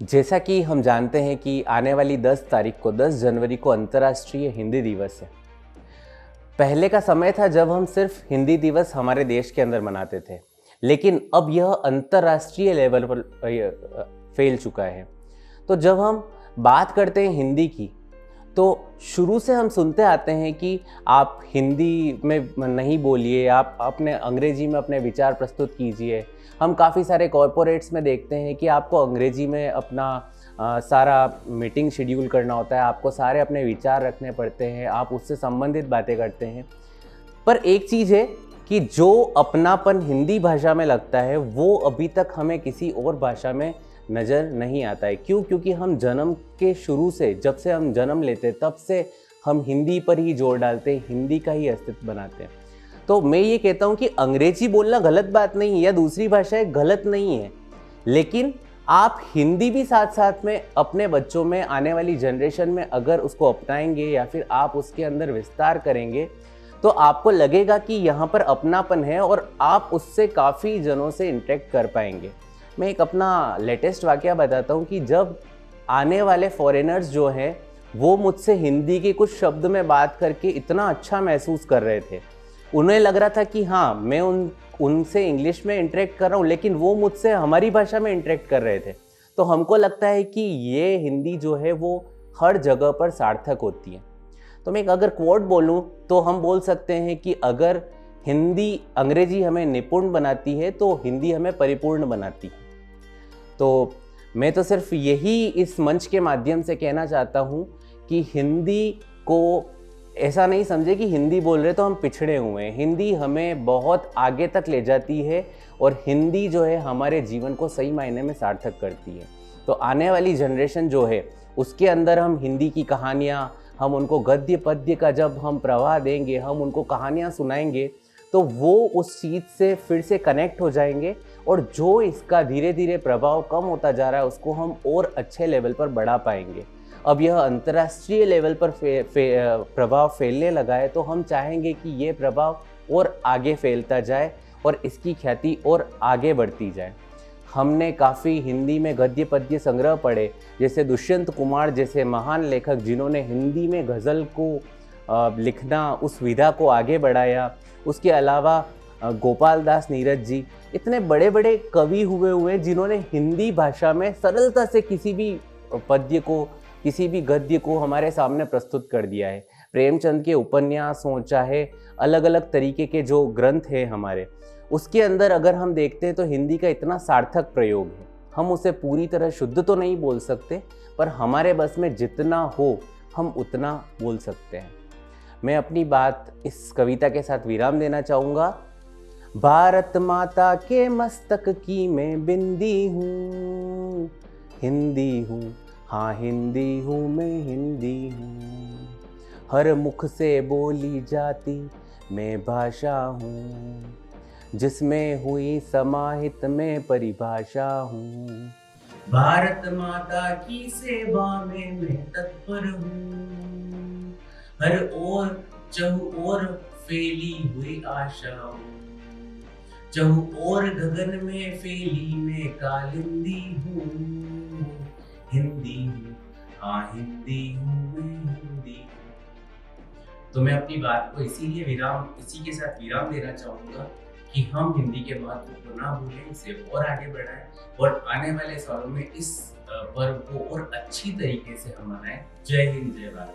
जैसा कि हम जानते हैं कि आने वाली 10 तारीख को 10 जनवरी को अंतर्राष्ट्रीय हिंदी दिवस है। पहले का समय था जब हम सिर्फ हिंदी दिवस हमारे देश के अंदर मनाते थे, लेकिन अब यह अंतर्राष्ट्रीय लेवल पर फैल चुका है। तो जब हम बात करते हैं हिंदी की, तो शुरू से हम सुनते आते हैं कि आप हिंदी में नहीं बोलिए, आप अपने अंग्रेजी में अपने विचार प्रस्तुत कीजिए। हम काफ़ी सारे कॉरपोरेट्स में देखते हैं कि आपको अंग्रेजी में अपना सारा मीटिंग शेड्यूल करना होता है, आपको सारे अपने विचार रखने पड़ते हैं, आप उससे संबंधित बातें करते हैं। पर एक चीज़ है कि जो अपनापन हिंदी भाषा में लगता है वो अभी तक हमें किसी और भाषा में नज़र नहीं आता है। क्यों? क्योंकि हम जन्म के शुरू से, जब से हम जन्म लेते तब से हम हिंदी पर ही जोर डालते हैं, हिंदी का ही अस्तित्व बनाते हैं। तो मैं ये कहता हूँ कि अंग्रेजी बोलना गलत बात नहीं है या दूसरी भाषाएं गलत नहीं है, लेकिन आप हिंदी भी साथ साथ में अपने बच्चों में, आने वाली जनरेशन में अगर उसको अपनाएंगे या फिर आप उसके अंदर विस्तार करेंगे तो आपको लगेगा कि यहाँ पर अपनापन है और आप उससे काफ़ी जनों से इंटरेक्ट कर पाएंगे। मैं एक अपना लेटेस्ट वाकया बताता हूँ कि जब आने वाले फॉरेनर्स जो हैं वो मुझसे हिंदी के कुछ शब्द में बात करके इतना अच्छा महसूस कर रहे थे, उन्हें लग रहा था कि हाँ, मैं उनसे इंग्लिश में इंटरेक्ट कर रहा हूँ लेकिन वो मुझसे हमारी भाषा में इंटरेक्ट कर रहे थे। तो हमको लगता है कि ये हिंदी जो है वो हर जगह पर सार्थक होती है। तो मैं अगर कोट बोलूँ तो हम बोल सकते हैं कि अगर अंग्रेजी हमें निपुण बनाती है तो हिंदी हमें परिपूर्ण बनाती है। तो मैं तो सिर्फ यही इस मंच के माध्यम से कहना चाहता हूँ कि हिंदी को ऐसा नहीं समझे कि हिंदी बोल रहे तो हम पिछड़े हुए हैं। हिंदी हमें बहुत आगे तक ले जाती है और हिंदी जो है हमारे जीवन को सही मायने में सार्थक करती है। तो आने वाली जनरेशन जो है उसके अंदर हम हिंदी की कहानियाँ, हम उनको गद्य पद्य का जब हम प्रवाह देंगे, हम उनको कहानियाँ सुनाएंगे तो वो उस चीज़ से फिर से कनेक्ट हो जाएंगे और जो इसका धीरे धीरे प्रभाव कम होता जा रहा है उसको हम और अच्छे लेवल पर बढ़ा पाएंगे। अब यह अंतर्राष्ट्रीय लेवल पर प्रभाव फैलने लगा है तो हम चाहेंगे कि ये प्रभाव और आगे फैलता जाए और इसकी ख्याति और आगे बढ़ती जाए। हमने काफ़ी हिंदी में गद्य पद्य संग्रह पढ़े, जैसे दुष्यंत कुमार जैसे महान लेखक जिन्होंने हिंदी में गज़ल को लिखना, उस विधा को आगे बढ़ाया। उसके अलावा गोपाल दास नीरज जी, इतने बड़े बड़े कवि हुए जिन्होंने हिंदी भाषा में सरलता से किसी भी पद्य को, किसी भी गद्य को हमारे सामने प्रस्तुत कर दिया है। प्रेमचंद के उपन्यास हों, चाहे अलग अलग तरीके के जो ग्रंथ हैं हमारे, उसके अंदर अगर हम देखते हैं तो हिंदी का इतना सार्थक प्रयोग है। हम उसे पूरी तरह शुद्ध तो नहीं बोल सकते, पर हमारे बस में जितना हो हम उतना बोल सकते हैं। मैं अपनी बात इस कविता के साथ विराम देना चाहूँगा। भारत माता के मस्तक की मैं बिंदी हूँ, हिंदी हूँ, हाँ हिंदी हूँ, मैं हिंदी हूँ। हर मुख से बोली जाती मैं भाषा हूँ, जिसमें हुई समाहित में परिभाषा हूँ। भारत माता की सेवा में मैं तत्पर हूँ, हर ओर चहु ओर फैली हुई आशा हूँ, चहु ओर गगन में फैली मैं कालिंदी हूँ, हिंदी हूँ, हाँ हिंदी हूँ, मैं हिंदी हूँ। तो मैं अपनी बात को इसी के साथ विराम देना चाहूँगा कि हम हिंदी के महत्व को ना भूलें, इसे और आगे बढ़ाएं और आने वाले सालों में इस पर्व को और अच्छी तरीके से हम मनाएं। जय हिंद, जय भारत।